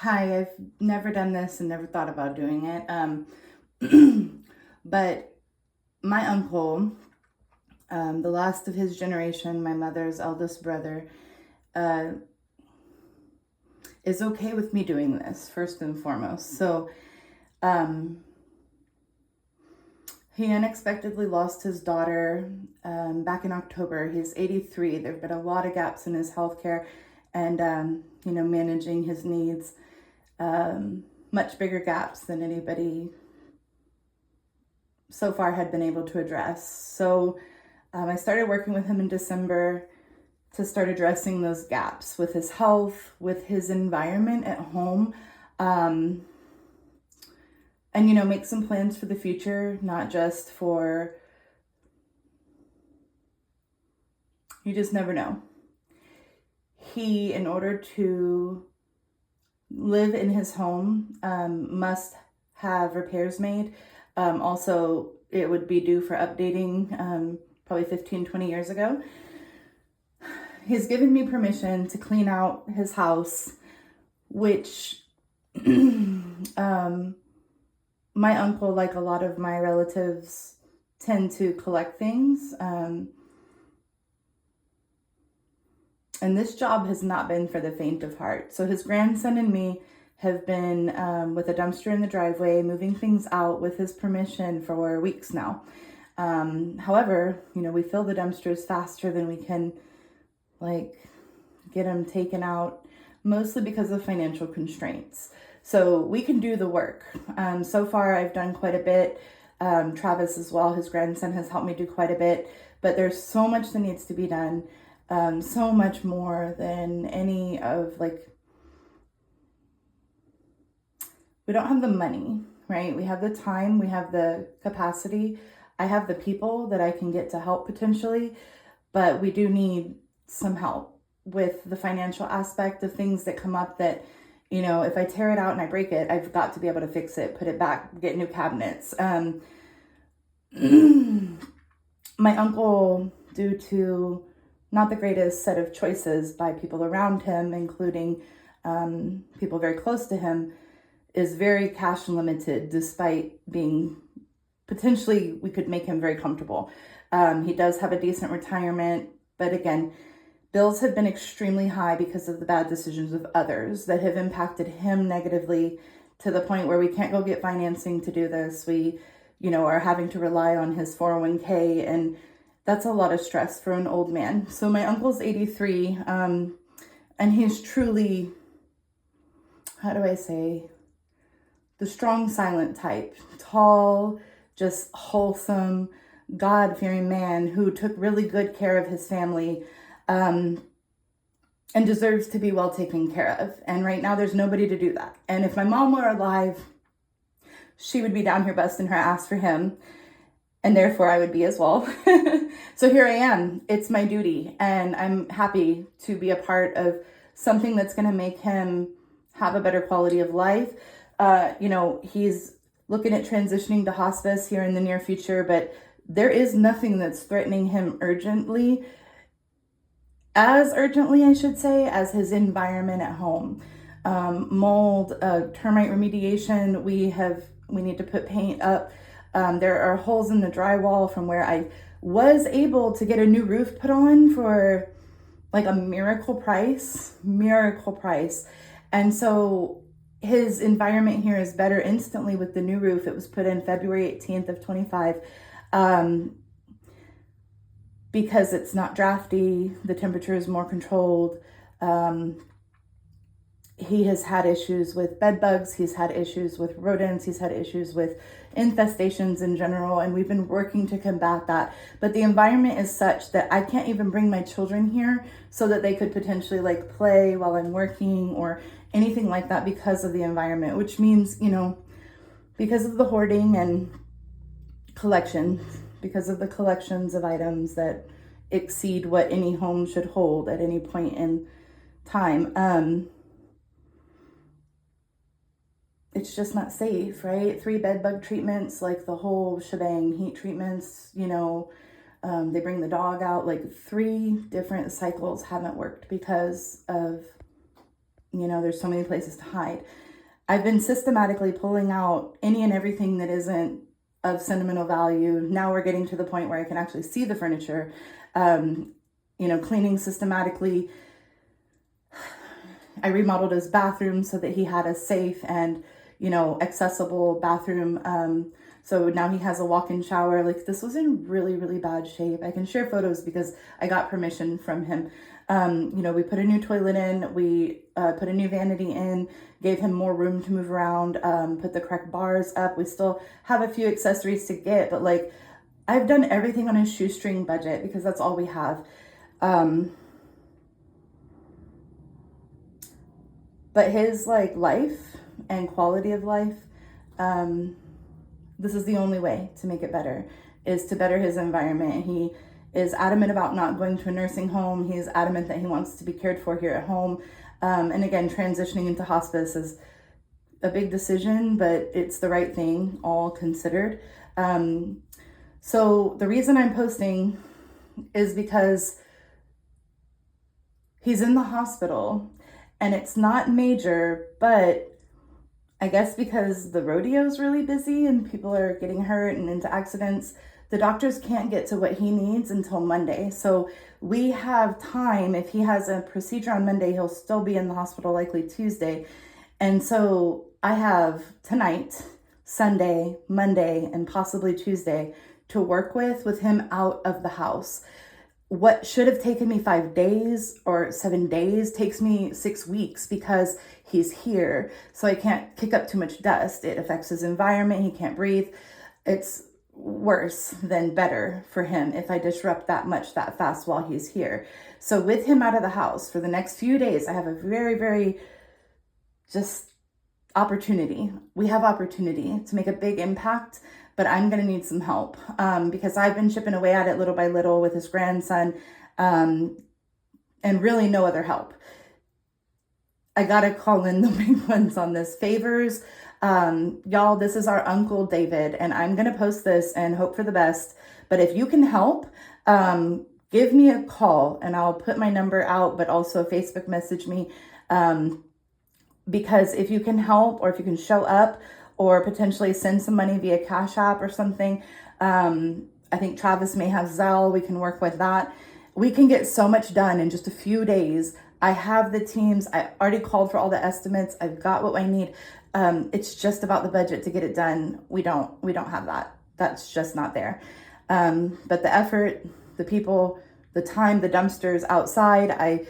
Hi, I've never done this and never thought about doing it. But my uncle, the last of his generation, my mother's eldest brother, uh, is okay with me doing this first and foremost. So, um, he unexpectedly lost his daughter back in October. He's 83. There have been a lot of gaps in his healthcare and, managing his needs. Much bigger gaps than anybody so far had been able to address. So I started working with him in December to start addressing those gaps with his health, with his environment at home, um, and make some plans for the future, not just for, you just never know. He, in order to live in his home, must have repairs made. Also, it would be due for updating probably 15, 20 years ago. He's given me permission to clean out his house, which my uncle, like a lot of my relatives, tend to collect things. And this job has not been for the faint of heart. So his grandson and me have been with a dumpster in the driveway, moving things out with his permission for weeks now. However, we fill the dumpsters faster than we can get them taken out, mostly because of financial constraints. So we can do the work. So far, I've done quite a bit. Travis as well, his grandson, has helped me do quite a bit. But there's so much that needs to be done. So much more than any of we don't have the money, right? We have the time, we have the capacity. I have the people that I can get to help potentially, but we do need some help with the financial aspect of things that come up that, if I tear it out and I break it, I've got to be able to fix it, put it back, get new cabinets. My uncle, due to not the greatest set of choices by people around him, including people very close to him, is very cash limited, despite being potentially, we could make him very comfortable. He does have a decent retirement, but again, bills have been extremely high because of the bad decisions of others that have impacted him negatively to the point where we can't go get financing to do this. We, are having to rely on his 401k, and that's a lot of stress for an old man. So my uncle's 83, and he's truly, how do I say, the strong, silent type, tall, just wholesome, God-fearing man who took really good care of his family, and deserves to be well taken care of. And right now there's nobody to do that. And if my mom were alive, she would be down here busting her ass for him, and therefore I would be as well. So here I am. It's my duty, and I'm happy to be a part of something that's going to make him have a better quality of life. He's looking at transitioning to hospice here in the near future, but there is nothing that's threatening him as urgently, I should say, as his environment at home. Mold, termite remediation, we need to put paint up. There are holes in the drywall from where I was able to get a new roof put on for like a miracle price. And so his environment here is better instantly with the new roof. It was put in February 18th of 25. Because it's not drafty, the temperature is more controlled. He has had issues with bed bugs, he's had issues with rodents, he's had issues with infestations in general, and we've been working to combat that. But the environment is such that I can't even bring my children here so that they could potentially play while I'm working or anything like that because of the environment, which means, because of the hoarding and collection, because of the collections of items that exceed what any home should hold at any point in time. It's just not safe, right? 3 bed bug treatments, the whole shebang, heat treatments, they bring the dog out, 3 different cycles haven't worked because of there's so many places to hide. I've been systematically pulling out any and everything that isn't of sentimental value. Now we're getting to the point where I can actually see the furniture, cleaning systematically. I remodeled his bathroom so that he had a safe and, accessible bathroom. So now he has a walk-in shower. Like, this was in really, really bad shape. I can share photos because I got permission from him. We put a new toilet in, we put a new vanity in, gave him more room to move around, put the correct bars up. We still have a few accessories to get, but like, I've done everything on a shoestring budget because that's all we have. But his life and quality of life, this is the only way to make it better, is to better his environment. He is adamant about not going to a nursing home. He is adamant that he wants to be cared for here at home. And again, transitioning into hospice is a big decision, but it's the right thing, all considered. So the reason I'm posting is because he's in the hospital and it's not major, but I guess because the rodeo is really busy and people are getting hurt and into accidents, the doctors can't get to what he needs until Monday. So we have time. If he has a procedure on Monday, he'll still be in the hospital likely Tuesday. And so I have tonight, Sunday, Monday, and possibly Tuesday to work with him out of the house. What should have taken me 5 days or 7 days takes me 6 weeks because he's here. So I can't kick up too much dust. It affects his environment. He can't breathe. It's worse than better for him if I disrupt that much that fast while he's here. So with him out of the house for the next few days, I have a very, very just opportunity. We have opportunity to make a big impact, but I'm going to need some help because I've been chipping away at it little by little with his grandson and really no other help. I got to call in the big ones on this. Favors. Y'all, this is our Uncle David, and I'm going to post this and hope for the best. But if you can help, give me a call and I'll put my number out, but also Facebook message me. Because if you can help or if you can show up or potentially send some money via Cash App or something, I think Travis may have Zelle. We can work with that. We can get so much done in just a few days. I have the teams. I already called for all the estimates. I've got what I need. It's just about the budget to get it done. We don't have that. That's just not there. But the effort, the people, the time, the dumpsters outside,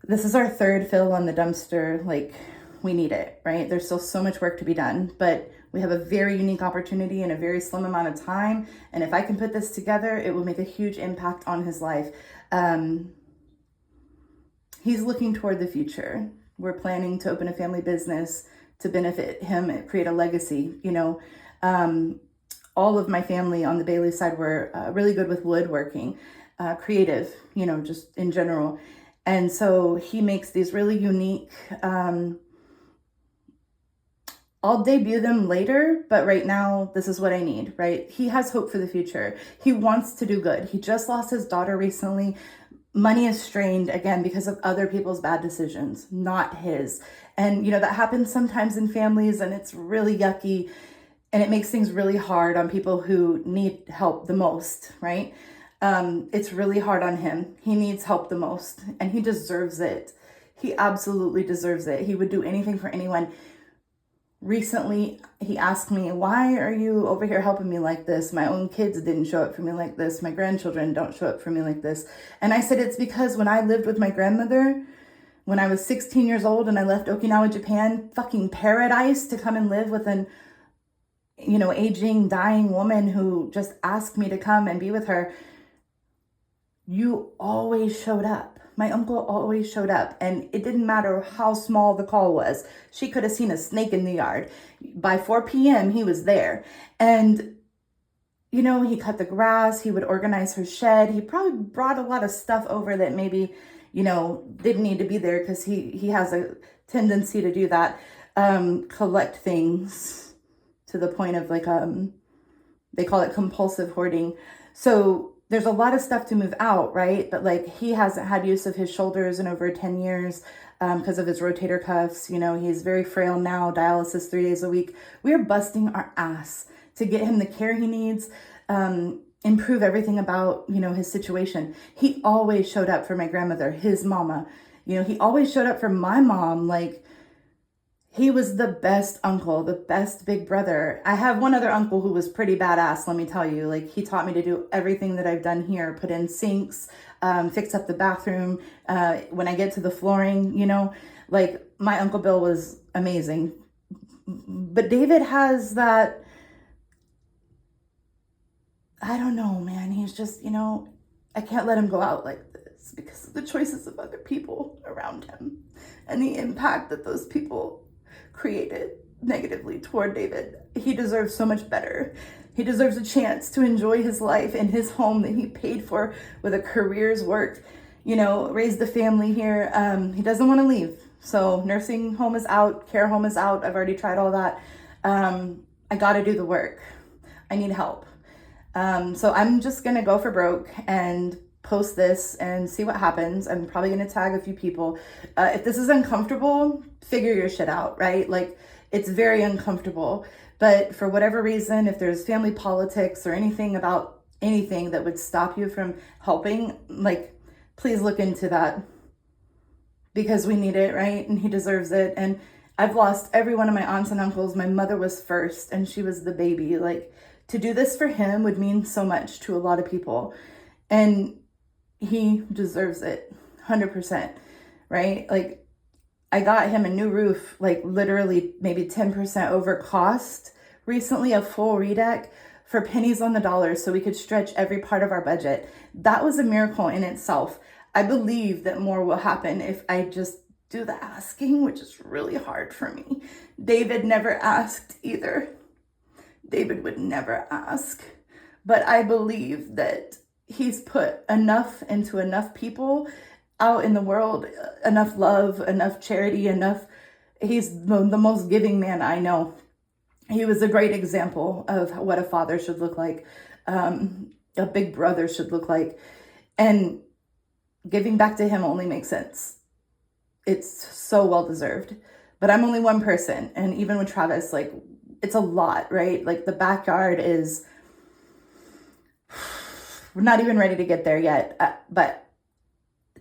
this is our third fill on the dumpster. Like, we need it, right? There's still so much work to be done, but we have a very unique opportunity in a very slim amount of time. And if I can put this together, it will make a huge impact on his life. He's looking toward the future. We're planning to open a family business to benefit him and create a legacy. All of my family on the Bailey side were really good with woodworking, creative, just in general. And so he makes these really unique, I'll debut them later, but right now, this is what I need, right? He has hope for the future. He wants to do good. He just lost his daughter recently. Money is strained again because of other people's bad decisions, not his. And, that happens sometimes in families and it's really yucky and it makes things really hard on people who need help the most, right? It's really hard on him. He needs help the most and he deserves it. He absolutely deserves it. He would do anything for anyone. Recently, he asked me, why are you over here helping me like this? My own kids didn't show up for me like this. My grandchildren don't show up for me like this. And I said, it's because when I lived with my grandmother, when I was 16 years old and I left Okinawa, Japan, fucking paradise, to come and live with an, aging, dying woman who just asked me to come and be with her, you always showed up. My uncle always showed up, and it didn't matter how small the call was. She could have seen a snake in the yard. By 4 p.m., he was there. And, he cut the grass. He would organize her shed. He probably brought a lot of stuff over that maybe, didn't need to be there because he has a tendency to do that. Collect things to the point of they call it compulsive hoarding. So there's a lot of stuff to move out, right? But he hasn't had use of his shoulders in over 10 years. because of his rotator cuffs. You know, he's very frail now, dialysis 3 days a week. We are busting our ass to get him the care he needs, improve everything about, you know, his situation. He always showed up for my grandmother, his mama. You know, he always showed up for my mom. Like, he was the best uncle, the best big brother. I have one other uncle who was pretty badass, let me tell you. Like, he taught me to do everything that I've done here, put in sinks, fix up the bathroom, when I get to the flooring, you know, like, my Uncle Bill was amazing. But David has that, I don't know, man. He's just, you know, I can't let him go out like this because of the choices of other people around him and the impact that those people created negatively toward David. He deserves so much better. He deserves a chance to enjoy his life in his home that he paid for with a career's work, you know, raised the family here. He doesn't want to leave. So nursing home is out, care home is out. I've already tried all that. I got to do the work. I need help. So I'm just going to go for broke and post this and see what happens. I'm probably going to tag a few people. If this is uncomfortable, figure your shit out, right? Like, it's very uncomfortable. But for whatever reason, if there's family politics or anything about anything that would stop you from helping, like, please look into that because we need it, right? And he deserves it. And I've lost every one of my aunts and uncles. My mother was first and she was the baby. Like, to do this for him would mean so much to a lot of people. And he deserves it 100%, right? Like, I got him a new roof, like literally maybe 10% over cost recently, a full redeck for pennies on the dollar so we could stretch every part of our budget. That was a miracle in itself. I believe that more will happen if I just do the asking, which is really hard for me. David never asked either. David would never ask. But I believe that he's put enough into enough people out in the world, enough love, enough charity, enough. He's the most giving man I know. He was a great example of what a father should look like, a big brother should look like. And giving back to him only makes sense. It's so well deserved. But I'm only one person. And even with Travis, like, it's a lot, right? Like, the backyard is, we're not even ready to get there yet. But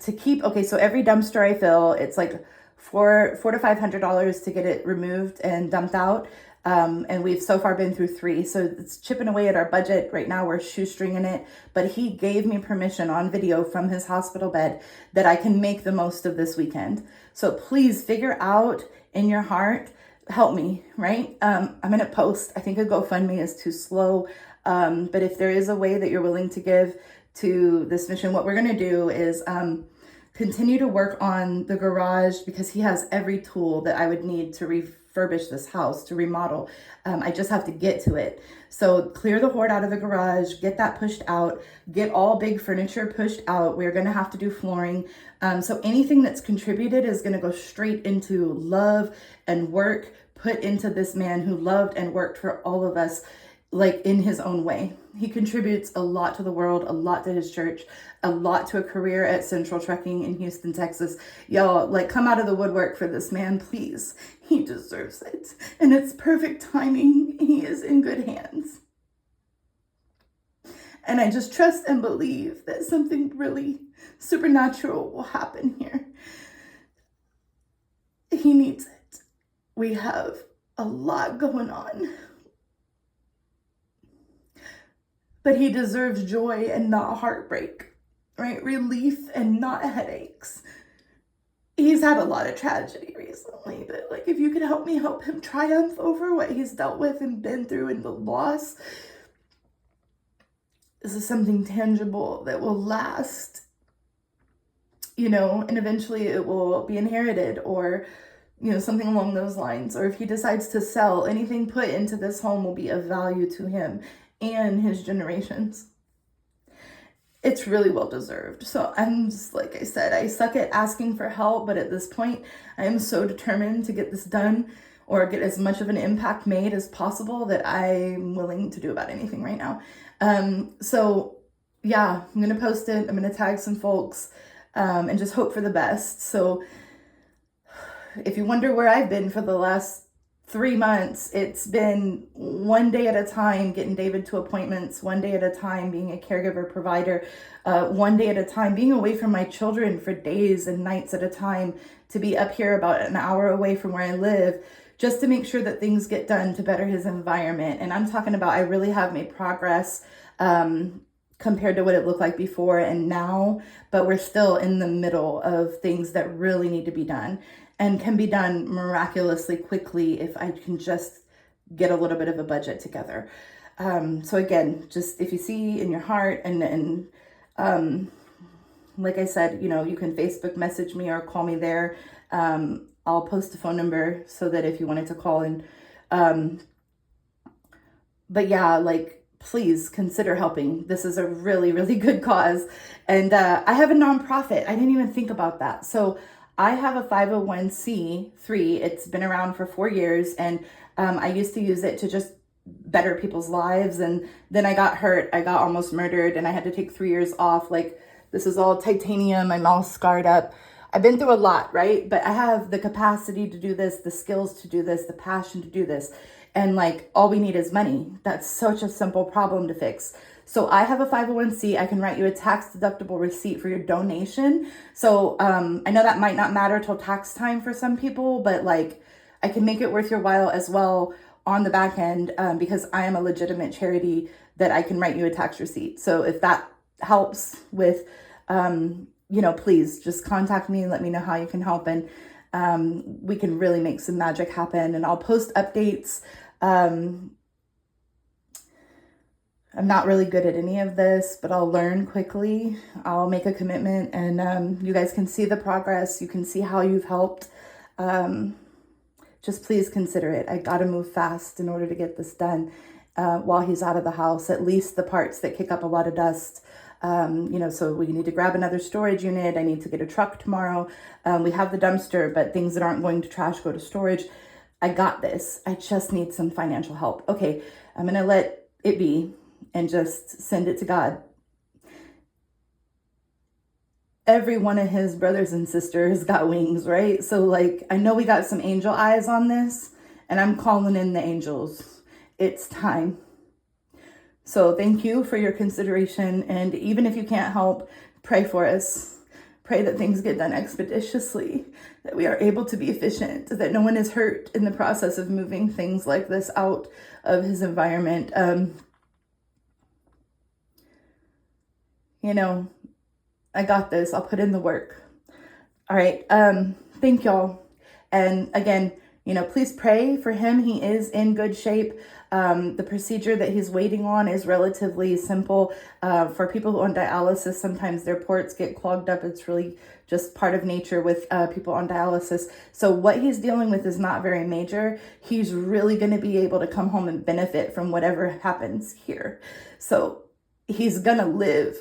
to keep, okay, so every dumpster I fill, it's like $400 to $500 to get it removed and dumped out. And we've so far been through 3. So it's chipping away at our budget. Right now we're shoestringing it, but he gave me permission on video from his hospital bed that I can make the most of this weekend. So please figure out in your heart, help me, right? I'm going to post, I think a GoFundMe is too slow. But if there is a way that you're willing to give to this mission, what we're going to do is, continue to work on the garage because he has every tool that I would need to refurbish this house, to remodel. I just have to get to it. So clear the hoard out of the garage, get that pushed out, get all big furniture pushed out. We're going to have to do flooring. So anything that's contributed is going to go straight into love and work put into this man who loved and worked for all of us, like, in his own way. He contributes a lot to the world, a lot to his church, a lot to a career at Central Trucking in Houston, Texas. Y'all, like, come out of the woodwork for this man, please. He deserves it. And it's perfect timing. He is in good hands. And I just trust and believe that something really supernatural will happen here. He needs it. We have a lot going on. But he deserves joy and not heartbreak, right? Relief and not headaches. He's had a lot of tragedy recently, but, like, if you could help me help him triumph over what he's dealt with and been through and the loss, this is something tangible that will last, you know, and eventually it will be inherited or, you know, something along those lines. Or if he decides to sell, anything put into this home will be of value to him and his generations. It's really well deserved. So I'm just, like I said, I suck at asking for help, but at this point, I am so determined to get this done or get as much of an impact made as possible that I'm willing to do about anything right now. So yeah, I'm going to post it. I'm going to tag some folks, and just hope for the best. So if you wonder where I've been for the last 3 months, it's been one day at a time, getting David to appointments, one day at a time, being a caregiver provider, one day at a time, being away from my children for days and nights at a time, to be up here about an hour away from where I live, just to make sure that things get done to better his environment. And I'm talking about, I really have made progress compared to what it looked like before and now, but we're still in the middle of things that really need to be done and can be done miraculously quickly if I can just get a little bit of a budget together. So again, just if you see in your heart and like I said, you know, you can Facebook message me or call me there. I'll post a phone number so that if you wanted to call in. But yeah, like, please consider helping. This is a really, really good cause. And I have a nonprofit. I didn't even think about that. So I have a 501c3. It's been around for 4 years. And I used to use it to just better people's lives. And then I got hurt. I got almost murdered and I had to take 3 years off. Like, this is all titanium. My mouth's scarred up. I've been through a lot, right? But I have the capacity to do this, the skills to do this, the passion to do this. And like, all we need is money. That's such a simple problem to fix. So I have a 501c. I can write you a tax deductible receipt for your donation. So I know that might not matter till tax time for some people, but like, I can make it worth your while as well on the back end because I am a legitimate charity that I can write you a tax receipt. So if that helps with, you know, please just contact me and let me know how you can help. And we can really make some magic happen. And I'll post updates. I'm not really good at any of this, but I'll learn quickly. I'll make a commitment and you guys can see the progress. You can see how you've helped. Just please consider it. I got to move fast in order to get this done while he's out of the house, at least the parts that kick up a lot of dust. You know, so we need to grab another storage unit. I need to get a truck tomorrow. We have the dumpster, but things that aren't going to trash go to storage. I got this. I just need some financial help. Okay, I'm going to let it be and just send it to God. Every one of his brothers and sisters got wings, right? So like, I know we got some angel eyes on this and I'm calling in the angels. It's time. So thank you for your consideration. And even if you can't help, pray for us. Pray that things get done expeditiously, that we are able to be efficient, that no one is hurt in the process of moving things like this out of his environment. You know, I got this. I'll put in the work. All right. Thank y'all. And again, you know, please pray for him. He is in good shape. The procedure that he's waiting on is relatively simple. For people who are on dialysis, sometimes their ports get clogged up. It's really just part of nature with people on dialysis. So what he's dealing with is not very major. He's really going to be able to come home and benefit from whatever happens here. So he's going to live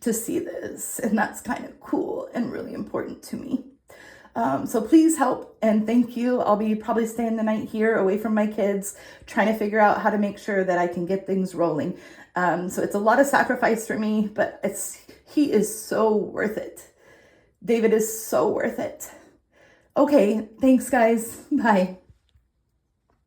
to see this. And that's kind of cool and really important to me. So please help and thank you. I'll be probably staying the night here away from my kids, trying to figure out how to make sure that I can get things rolling. So it's a lot of sacrifice for me, but he is so worth it. David is so worth it. Okay, thanks guys. Bye.